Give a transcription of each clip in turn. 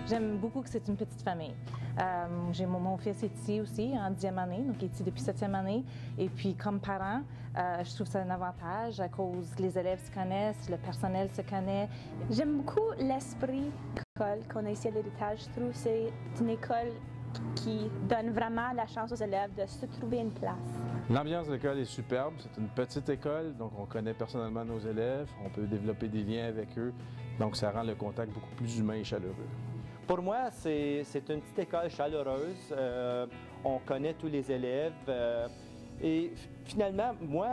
J'aime beaucoup que c'est une petite famille. J'ai mon fils est ici aussi en 10e année, donc il est ici depuis 7e année. Et puis comme parent, je trouve ça un avantage à cause que les élèves se connaissent, le personnel se connaît. J'aime beaucoup l'esprit d'école qu'on a ici à l'Héritage. Je trouve que c'est une école qui donne vraiment la chance aux élèves de se trouver une place. L'ambiance de l'école est superbe. C'est une petite école, donc on connaît personnellement nos élèves, on peut développer des liens avec eux, donc ça rend le contact beaucoup plus humain et chaleureux. Pour moi, c'est une petite école chaleureuse. On connaît tous les élèves. Et finalement, moi,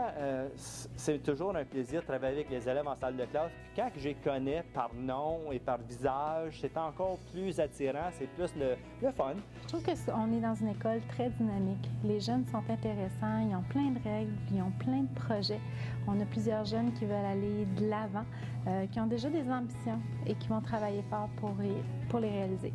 c'est toujours un plaisir de travailler avec les élèves en salle de classe. Puis quand je les connais par nom et par visage, c'est encore plus attirant, c'est plus le fun. Je trouve qu'on est dans une école très dynamique. Les jeunes sont intéressants, ils ont plein de règles, ils ont plein de projets. On a plusieurs jeunes qui veulent aller de l'avant, qui ont déjà des ambitions et qui vont travailler fort pour les réaliser.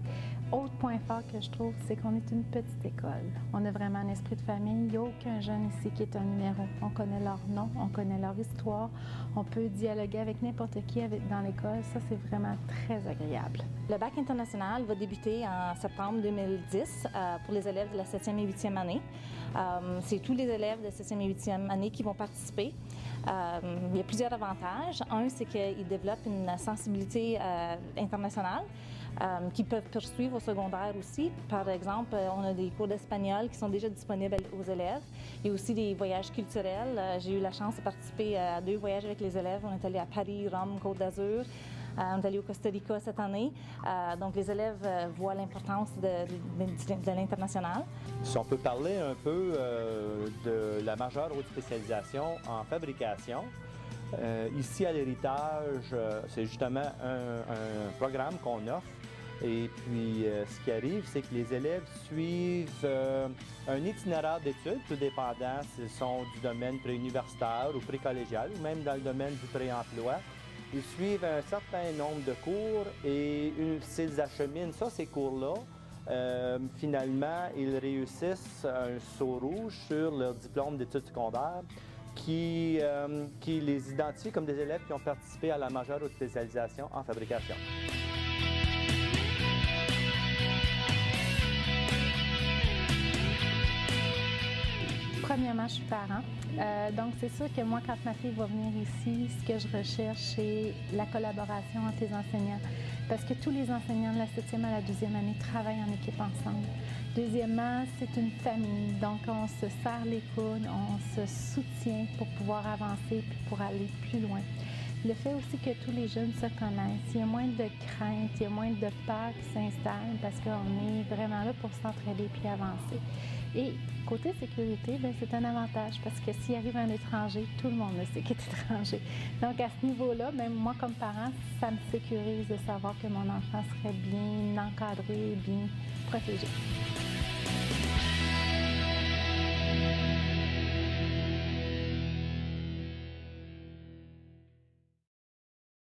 Autre point fort que je trouve, c'est qu'on est une petite école. On a vraiment un esprit de famille. Il n'y a aucun jeune ici qui est un numéro. On connaît leur nom, on connaît leur histoire. On peut dialoguer avec n'importe qui dans l'école. Ça, c'est vraiment très agréable. Le bac international va débuter en septembre 2010 pour les élèves de la 7e et 8e année. C'est tous les élèves de 7e et 8e année qui vont participer. Il y a plusieurs avantages. Un, c'est qu'ils développent une sensibilité internationale qu'ils peuvent poursuivre au secondaire aussi. Par exemple, on a des cours d'espagnol qui sont déjà disponibles aux élèves. Il y a aussi des voyages culturels. J'ai eu la chance de participer à 2 voyages avec les élèves. On est allé à Paris, Rome, Côte d'Azur. On est allé au Costa Rica cette année. Donc, les élèves voient l'importance de l'international. Si on peut parler un peu de la majeure haute spécialisation en fabrication, ici à l'Héritage, c'est justement un programme qu'on offre. Et puis, ce qui arrive, c'est que les élèves suivent un itinéraire d'études, tout dépendant s'ils sont du domaine préuniversitaire ou précollégial, ou même dans le domaine du pré-emploi. Ils suivent un certain nombre de cours et s'ils acheminent ces cours-là, finalement, ils réussissent un saut rouge sur leur diplôme d'études secondaires qui les identifie comme des élèves qui ont participé à la majeure haute spécialisation en fabrication. Premièrement, je suis parent. Donc, c'est sûr que moi, quand ma fille va venir ici, ce que je recherche, c'est la collaboration entre les enseignants. Parce que tous les enseignants de la 7e à la 12e année travaillent en équipe ensemble. Deuxièmement, c'est une famille. Donc, on se serre les coudes, on se soutient pour pouvoir avancer puis pour aller plus loin. Le fait aussi que tous les jeunes se connaissent, il y a moins de crainte, il y a moins de peur qui s'installe parce qu'on est vraiment là pour s'entraider puis avancer. Et côté sécurité, c'est un avantage parce que s'il arrive un étranger, tout le monde le sait qu'il est étranger. Donc à ce niveau-là, même moi comme parent, ça me sécurise de savoir que mon enfant serait bien encadré, bien protégé.